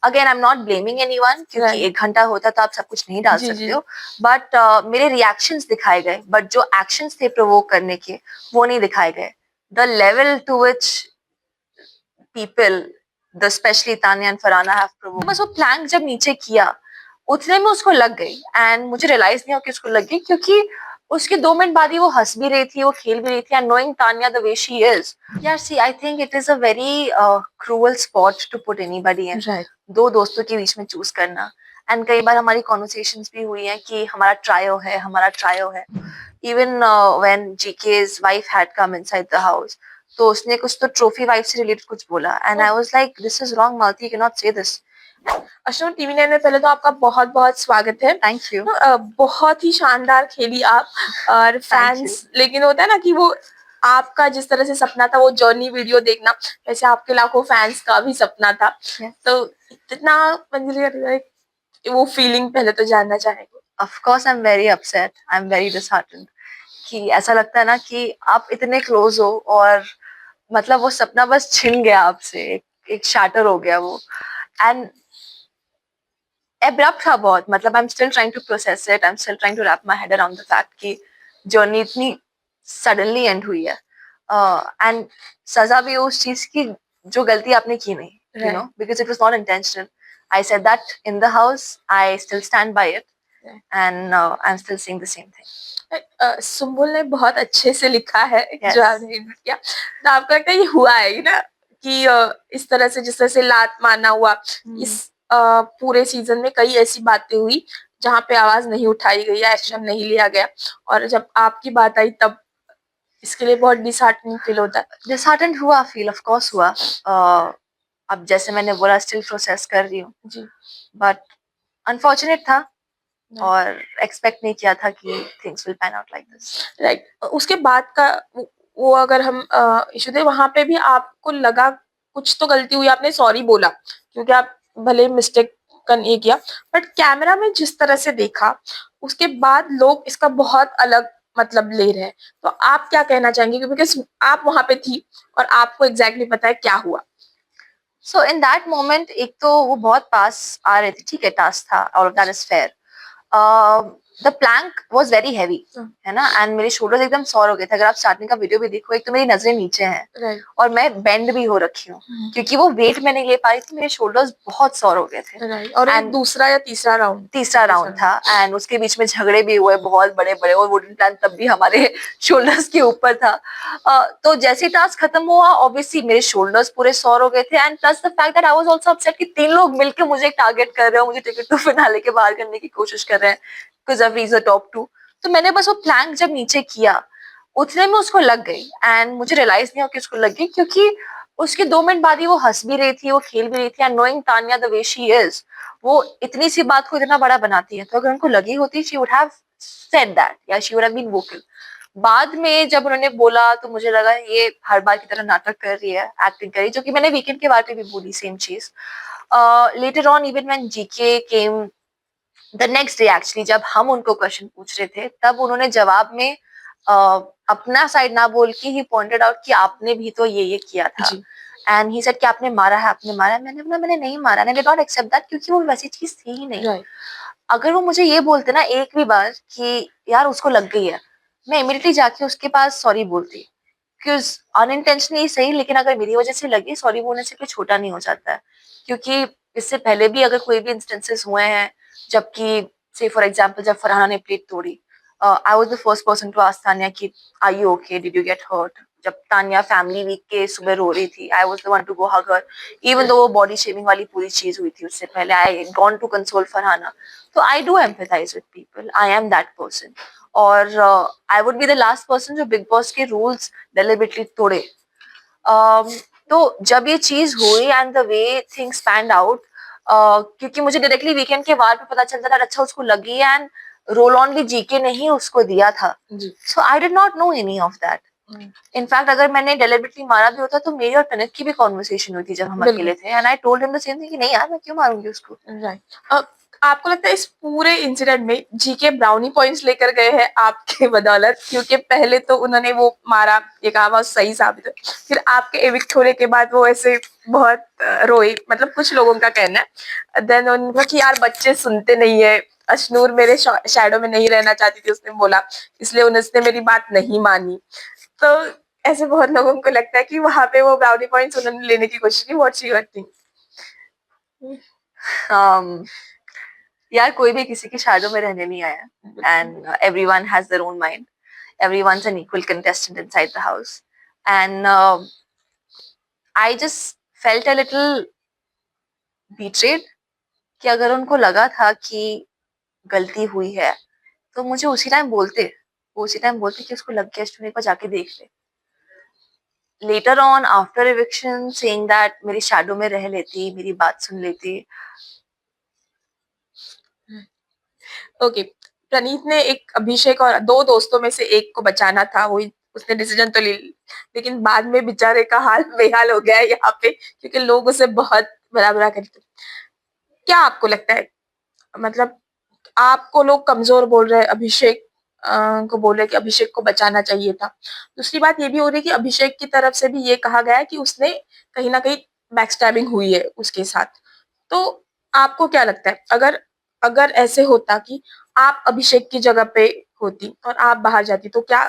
Again I am not blaming anyone, क्योंकि Right. 1 घंटा होता तो आप सब कुछ नहीं डाल जी सकते जी हो, बट मेरे रिएक्शंस दिखाए गए, बट जो एक्शंस थे प्रोवोक करने के वो नहीं दिखाए गए. The level to which people, the especially Tanya and Farhana have provoked. बस वो प्लैंक जब नीचे किया उतने में उसको लग गई, एंड मुझे रियलाइज नहीं हुआ कि उसको लग गई, क्योंकि उसके 2 मिनट बाद ही वो हंस भी रही थी, वो खेल भी रही थी, and knowing Tanya the way she is, यार see I think it is a very cruel spot to put anybody in. Right. दो दोस्तों के बीच में चूज करना. एंड कई बार हमारी कॉन्वर्सेशंस भी हुई हैं कि हमारा ट्रायो है, हमारा ट्रायो है. Even when GK's wife had come inside the house, तो उसने कुछ तो ट्रॉफी वाइफ से रिलेटेड कुछ बोला, and I was like this is wrong Malti, you can not say this. अशनोर टीवी 9 में पहले तो आपका बहुत बहुत स्वागत है. Thank you. बहुत ही शानदार खेली आप. और फैंस, लेकिन होता है ना कि वो आपका जिस तरह से सपना था वो जर्नी वीडियो देखना, वैसे आपके लाखों फैंस का भी सपना था. तो इतना मुझे वो फीलिंग पहले तो जानना चाहेंगे. Of course I am very upset, I am very disheartened, कि ऐसा लगता है ना कि आप इतने क्लोज हो और मतलब वो सपना बस छिन गया आपसे, एक शैटर हो गया वो. एंड एब्रप्ट था बहुत, मतलब I am still trying to process it, I am still trying to wrap my head around the fact कि जर्नी इतनी सडनली एंड हुई है. एंड सजा भी उस चीज की जो गलती आपने की नहीं, you know, because it was not intentional. I said that in the house, I still stand by it, and I am still saying the same thing. Sumbul ने बहुत अच्छे से लिखा है Yes. जो आपने edit किया. तो आपको लगता है ये हुआ है ना कि इस तरह से जिस तरह से लात मारना हुआ, इस पूरे सीजन में कई ऐसी बातें हुई जहाँ पे आवाज नहीं उठाई गई या एक्शन नहीं लिया गया, और जब आपकी बात आई तब इसके लिए बहुत डिसहार्टनिंग फील होता है. डिसहार्टेंड हुआ, फील ऑफ कोर्स हुआ. अब जैसे मैंने बोला स्टिल प्रोसेस कर रही हूँ जी. बट अनफॉर्चुनेट था और एक्सपेक्ट नहीं किया था कि things will pan out like this. Right. उसके बाद का वो अगर हम इशू थे वहां पे भी आपको लगा कुछ तो गलती हुई, आपने सॉरी बोला क्योंकि आप भले मिस्टेक ये किया, बट कैमरा में जिस तरह से देखा उसके बाद लोग इसका बहुत अलग मतलब ले रहे हैं. तो आप क्या कहना चाहेंगे, क्योंकि आप वहां पे थी और आपको एग्जैक्टली पता है क्या हुआ. सो इन दैट मोमेंट एक तो वो बहुत पास आ रहे थे, ठीक है, टास्क था, all of that is fair. The plank was very heavy, है ना, एंड मेरे शोल्डर्स एकदम सॉर हो गए थे. अगर आप स्टार्टिंग का वीडियो भी देखो, एक तो मेरी नजरें नीचे हैं और मैं बेंड भी हो रखी हूँ क्योंकि वो वेट मैं नहीं ले पा रही थी. मेरे शोल्डर्स बहुत सॉर हो गए थे. और दूसरा या तीसरा राउंड था, एंड उसके बीच में झगड़े भी हुए बहुत बड़े बड़े, और वुडन प्लान तब भी हमारे शोल्डर्स के ऊपर था. तो जैसे टास्क खत्म हुआ, ऑब्वियसली मेरे शोल्डर्स पूरे सॉर हो गए थे, and plus the fact that I was also upset कि 3 लोग मिलकर मुझे टारगेट कर रहे हो, मुझे टिकट टू फिनाले के बाहर करने की कोशिश कर रहे हैं बिकॉज ऑफ रीज द टॉप 2. तो मैंने बस वो प्लैंक जब नीचे किया उतने में उसको लग गई, एंड मुझे रियलाइज नहीं हुआ कि उसको लग गई, क्योंकि उसके 2 मिनट बाद ही वो हंस भी रही थी, वो खेल भी रही थी, and knowing Tanya the way she is, वो इतनी सी बात को इतना बड़ा बनाती है. तो अगर उनको लगी होती, she would have said that, या she would have been vocal. बाद में जब उन्होंने बोला तो मुझे लगा ये हर बार की तरह नाटक कर रही है, एक्टिंग कर रही है, जो कि मैंने वीकेंड के बारे में भी बोली सेम चीज. Later on even when GK came the next day, actually जब हम उनको क्वेश्चन पूछ रहे थे, तब उन्होंने जवाब में अपना साइड ना बोल के ही पॉइंटेड आउट कि आपने भी तो ये किया था. एंड ही सेड कि आपने मारा है, आपने मारा है. मैंने बोला मैंने नहीं मारा, I did not accept that, क्योंकि वो वैसी चीज थी ही नहीं. अगर वो मुझे ये बोलते ना एक भी बार कि यार उसको लग गई है, मैं इमीडिएटली जाके उसके पास सॉरी बोलती, बिकॉज अनइंटेंशनली सही, लेकिन अगर मेरी वजह से लगी, सॉरी बोलने से कोई छोटा नहीं हो जाता है. क्योंकि इससे पहले भी अगर कोई भी इंस्टेंसेस हुए हैं, जबकि से फॉर एग्जांपल जब फरहाना ने प्लेट तोड़ी, I was the first person to ask Tanya कि are you okay, did you get hurt. जब तान्या फैमिली वीक के सुबह रो रही थी, I was the one to go hug her, even though वो बॉडी शेमिंग वाली पूरी चीज हुई थी उससे पहले, I gone to console Farhana. तो I do empathise with people, I am that person, और I would be the last person जो बिग बॉस के रूल्स डेलिबरेटली तोड़े. तो जब ये चीज हुई and the way things panned out, क्योंकि मुझे डायरेक्टली वीकेंड के बाद पे पता चलता था अच्छा उसको लगी, एंड रोल ऑन भी जीके ने ही उसको दिया था. So I did not know any of that. In fact अगर मैंने डेलिबरेटली मारा भी होता तो मेरी और तनिक की भी कॉन्वर्सेशन हुई थी जब हम अकेले थे, and I told him the same thing कि नहीं यार मैं क्यों मारूंगी उसको. राइट. आपको लगता है इस पूरे इंसिडेंट में जीके ब्राउनी पॉइंट्स लेकर गए हैं आपके बदौलत, क्योंकि पहले तो उन्होंने वो मारा, ये कहा वो सही साबित है, फिर आपके एविक्ट होने के बाद वो ऐसे बहुत रोई, मतलब कुछ लोगों का कहना है। देन उनका कि यार बच्चे सुनते नहीं है, अशनूर मेरे शैडो में नहीं रहना चाहती थी, उसने बोला, इसलिए उसने मेरी बात नहीं मानी। तो ऐसे बहुत लोगों को लगता है कि वहां पे वो ब्राउनी पॉइंट्स उन्होंने लेने की कोशिश की। What's your think? um, यार कोई भी किसी की शैडो में रहने नहीं आया and everyone has their own mind. Everyone's an equal contestant inside the house. And I just felt a little betrayed कि अगर उनको लगा था कि गलती हुई है तो मुझे उसी टाइम बोलते, वो उसी टाइम बोलते कि उसको लग गया, स्टूडियो पर जाके देख ले। Later on after eviction saying that मेरी शैडो में रह लेती, मेरी बात सुन लेती। ओके, प्रणीत ने एक अभिषेक और दो दोस्तों में से एक को बचाना था, वो उसने डिसीजन तो ले ली, लेकिन बाद में बेचारे का हाल बेहाल हो गया है यहाँ पे, क्योंकि लोग उसे बहुत बुरा बुरा करते। क्या आपको लगता है, मतलब आपको लोग कमजोर बोल रहे हैं, अभिषेक को बोल रहे हैं कि अभिषेक को बचाना चाहिए था। दूसरी बात ये भी हो रही है कि अभिषेक की तरफ से भी ये कहा गया है कि उसने कहीं ना कहीं बैकस्टैबिंग हुई है उसके साथ। तो आपको क्या लगता है, अगर अगर ऐसे होता कि आप अभिषेक की जगह पे होती और आप बाहर जाती, तो क्या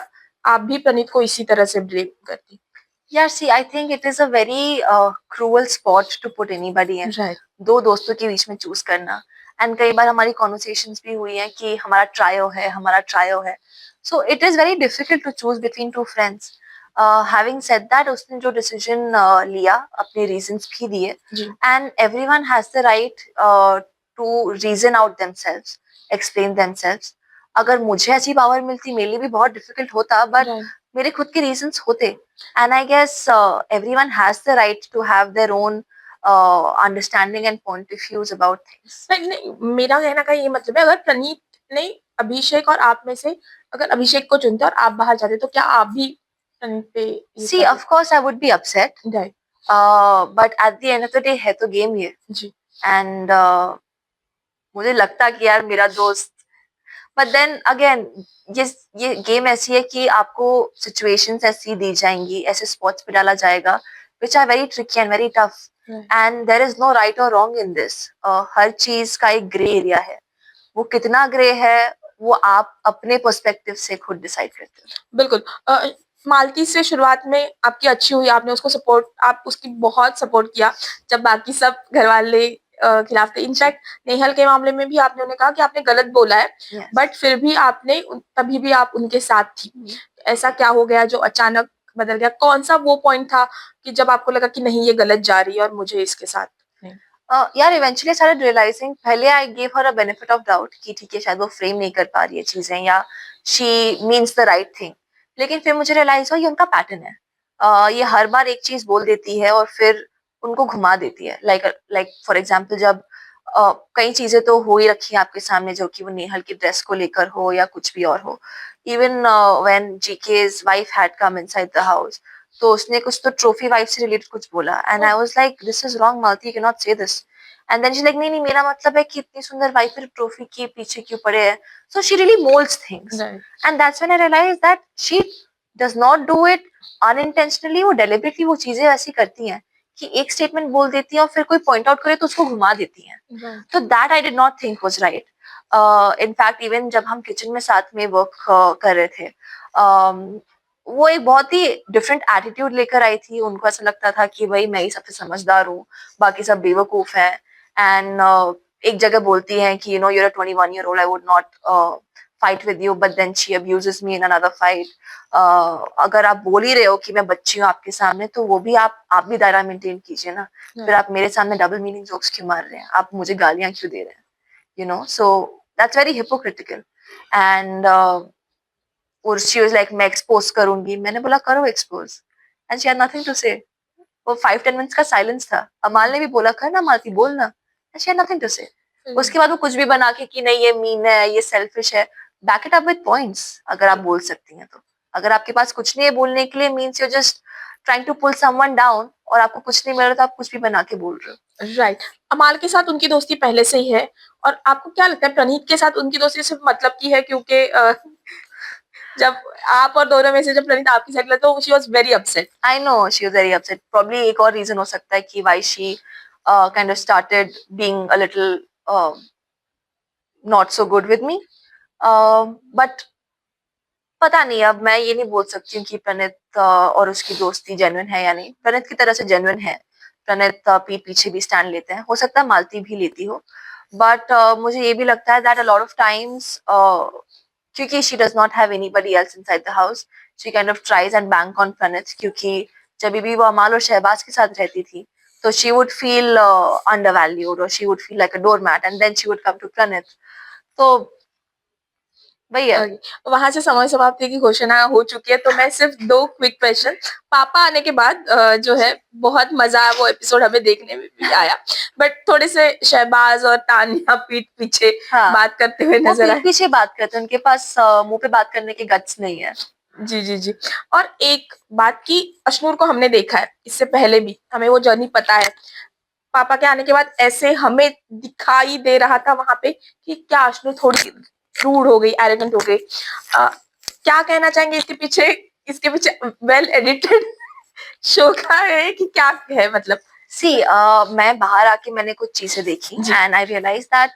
आप भी प्रणीत को इसी तरह से ब्लेम करती? यार see I think it is a very cruel spot to put anybody in. Right, दो दोस्तों के बीच में चूज करना। एंड कई बार हमारी कॉन्वर्सेशंस भी हुई हैं कि हमारा ट्रायो है, हमारा ट्रायो है। So it is very difficult to choose between two friends. Having said that, उसने जो डिसीजन लिया अपने रीजंस भी दिए जी, and everyone has the right to reason out themselves, explain themselves. अगर मुझे ऐसी पावर मिलती मेरे लिए भी बहुत डिफिकल्ट होता, बट राइट, मेरे खुद के रीजंस होते। And I guess everyone has the right to have their own understanding and point of views about things. नहीं, मेरा कहना का ये मतलब है, अगर प्रणीत ने अभिषेक और आप में से अगर अभिषेक को चुनते और आप बाहर जाते, तो क्या आप भी प्रणीत पे ये See, करते? of course, I would be upset, right, but at the end of the day है तो गेम ये। जी, And मुझे लगता कि यार मेरा दोस्त, बट देन अगेन ये गेम ऐसी है कि आपको सिचुएशंस ऐसी दी जाएंगी, ऐसे स्पॉट्स पे डाला जाएगा which are very tricky and very tough. Right, And there is no right or wrong in this. हर चीज का एक ग्रे एरिया है। वो कितना ग्रे है वो आप अपने पर्सपेक्टिव से खुद डिसाइड करते हो। बिल्कुल। मालती से शुरुआत में आपकी अच्छी हुई, आपने उसको सपोर्ट, आप उसकी बहुत सपोर्ट किया जब बाकी सब घरवाले खिलाफ थे। जी, इनफैक्ट नेहल के मामले में भी आपने उन्हें कहा कि आपने गलत बोला है, yes. बट फिर भी आपने तभी भी आप उनके साथ थी। ऐसा क्या हो गया जो अचानक बदल गया? कौन सा वो पॉइंट था कि जब आपको लगा कि नहीं ये गलत जा रही है और मुझे इसके साथ नहीं? यार इवेंचुअली आई स्टार्टेड रियलाइजिंग, पहले I gave her a benefit of doubt कि ठीक है शायद वो फ्रेम नहीं कर पा रही है चीजें, या she means the right thing. लेकिन फिर मुझे रियलाइज हुआ ये उनका पैटर्न है। ये हर बार एक चीज बोल देती है और फिर उनको घुमा देती है। लाइक फॉर एग्जाम्पल जब कई चीजें तो हो ही रखी है आपके सामने, जो कि वो नेहल की ड्रेस को लेकर हो या कुछ भी और हो। Even when GK's wife had come inside the house, तो उसने कुछ तो ट्रॉफी वाइफ से रिलेटेड कुछ बोला and I was like this is wrong Malti, you can not say this. And then she like नहीं नहीं, मेरा मतलब है कि इतनी सुंदर वाइफ फिर ट्रॉफी के पीछे क्यों पड़े है। So she really moulds things right, and that's when I realise that she does not do it unintentionally. वो डेलिबरेटली वो चीजें ऐसी करती हैं कि एक स्टेटमेंट बोल देती है और फिर कोई पॉइंट आउट करे तो उसको घुमा देती हैं। राइट, तो that I did not think was right. In fact even जब हम किचन में साथ में वर्क कर रहे थे, वो एक बहुत ही डिफरेंट एटीट्यूड लेकर आई थी। उनको ऐसा लगता था कि भाई मैं ही सबसे समझदार हूँ, बाकी सब बेवकूफ हैं। एंड एक जगह बोलती हैं कि you know you're a 21 year old, I would not fight with you, but then she abuses me in another fight. अगर आप बोल ही रहे हो कि मैं बच्ची हूँ आपके सामने, तो वो भी आप भी दायरा मेंटेन कीजिए ना। फिर आप मेरे सामने डबल मीनिंग जोक्स क्यों मार रहे हैं, आप मुझे गालियां क्यों दे रहे हैं, you know. So that's very hypocritical. And और शी वाज लाइक मैं एक्सपोज करूंगी। मैंने बोला करो expose, and she had nothing to say. वो 5-10 मिनट्स का साइलेंस था। अमाल ने भी बोला कर ना मालती, बोल ना, and she had nothing to say. उसके बाद वो कुछ भी बना के कि नहीं ये मीन है, ये सेल्फिश है। Back it up with points अगर आप बोल सकती हैं तो। अगर आपके पास कुछ नहीं है बोलने के लिए, means you just trying to pull someone down, और आपको कुछ नहीं मिल रहा तो आप कुछ भी बना के बोल रहे हो। राइट। अमाल के साथ उनकी दोस्ती पहले से ही है, और आपको क्या लगता है प्रणीत के साथ उनकी दोस्ती सिर्फ मतलब की है क्योंकि जब आप और दोनों में से जब प्रणीत आपकी साइड ले तो she was very upset. I know she was very upset. Probably एक और reason हो सकता है कि why she kind of started being a little not so good with me. But पता नहीं, अब मैं ये नहीं बोल सकती हूँ कि प्रणीत और उसकी दोस्ती जेन्युइन है या नहीं। प्रणीत की तरह से जेन्युइन है। प्रणीत पीठ पीछे भी स्टैंड लेते हैं, हो सकता है मालती भी लेती हो, बट मुझे ये भी लगता है that a lot of times क्योंकि she does not have anybody else inside the house, she kind of tries and bank on Praneet, क्योंकि जब भी वो अमाल और शहबाज के साथ रहती थी तो शी वुड फील अंडरवैल्यूड और she would feel like a doormat and then she would come to Praneet. तो वही है। वहां से समय समाप्ति की घोषणा हो चुकी है, तो मैं सिर्फ 2 क्विक क्वेश्चन। पापा आने के बाद जो है बहुत मजा वो एपिसोड हमें देखने में भी आया, बट थोड़े से शहबाज और तानिया पीठ पीछे हाँ, बात करते हुए वो नजर पीठ आए। पीछे बात करते हैं, उनके पास मुंह पे बात करने के गट्स नहीं है। जी जी जी। और एक बात की, अशनूर को हमने देखा है इससे पहले भी, हमें वो जर्नी पता है। पापा के आने के बाद ऐसे हमें दिखाई दे रहा था वहां पे कि क्या अशनूर थोड़ी रूड हो गई, एरोगेंट हो गई। क्या कहना चाहेंगे इसके पीछे वेल एडिटेड शो का है कि क्या है मतलब? सी मैं बाहर आके मैंने कुछ चीजें देखी and I realise that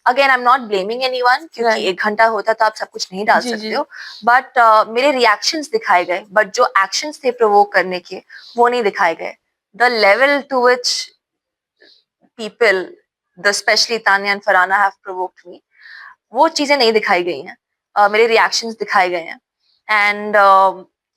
again I am not blaming anyone, क्योंकि Right. 1 घंटा होता तो आप सब कुछ नहीं डाल जी, सकते जी। हो, बट मेरे रिएक्शंस दिखाए गए, बट जो एक्शंस थे प्रोवोक करने के वो नहीं दिखाए गए। The level to which people, the specially Tania and Farhana have provoked me, वो चीजें नहीं दिखाई गई हैं। मेरे रिएक्शंस दिखाए गए हैं एंड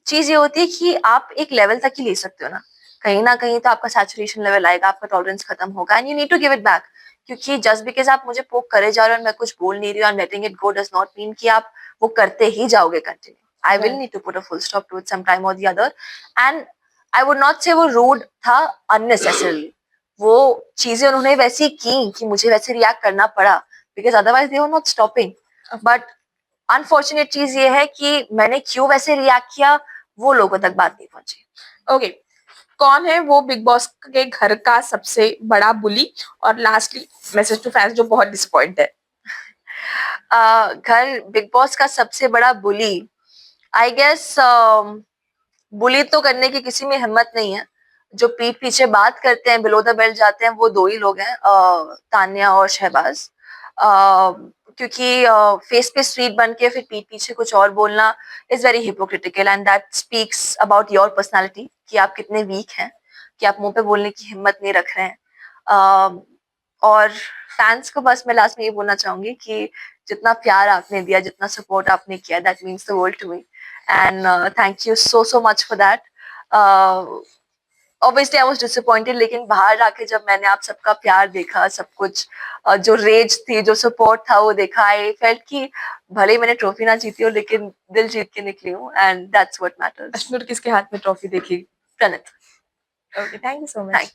चीज ये होती है कि आप एक लेवल तक ही ले सकते हो ना कहीं तो आपका सैचुरेशन लेवल आएगा, आपका टॉलरेंस खत्म होगा and you need to give it back. क्योंकि जस्ट बिकॉज आप मुझे पोक करे जा रहे हो और मैं कुछ बोल नहीं रही हूँ, letting it go does not mean कि आप वो करते ही जाओगे continue. I will Right. Need to put a full stop to it some time और the other, and I would not say वो रूड था अननेसेसरली। वो चीजें उन्होंने वैसी की कि मुझे वैसे रिएक्ट करना पड़ा, because otherwise they were not stopping. But unfortunate चीज ये है कि मैंने क्यों वैसे रिएक्ट किया वो लोगों तक बात नहीं पहुंची। ओके। कौन है वो बिग बॉस के घर का सबसे बड़ा बुली? और लास्टली मैसेज टू फैंस जो बहुत डिसअपॉइंट है। घर बिग बॉस का सबसे बड़ा बुली, आई गेस बुली तो करने की किसी में हिम्मत नहीं है। जो पीठ पीछे बात करते हैं, बिलो द बेल्ट जाते हैं, वो 2 ही लोग हैं, तान्या और शहबाज। क्योंकि फेस पे स्वीट बन के फिर पीठ पीछे कुछ और बोलना is very hypocritical and that speaks about your personality कि आप कितने वीक हैं, कि आप मुंह पे बोलने की हिम्मत नहीं रख रहे हैं। और फैंस को बस मैं लास्ट में ये बोलना चाहूंगी कि जितना प्यार आपने दिया, जितना सपोर्ट आपने किया, that means the world to me and thank you so much for that. Obviously I was disappointed, लेकिन बाहर आके जब मैंने आप सबका प्यार देखा, सब कुछ जो रेज थी, जो सपोर्ट था वो देखा, आई फेल्ट कि भले ही मैंने ट्रॉफी ना जीती हो लेकिन दिल जीत के निकली हूँ and that's what matters. Ashnoor किसके हाथ में ट्रॉफी देखी? Praneet. Okay, thank you so thank much.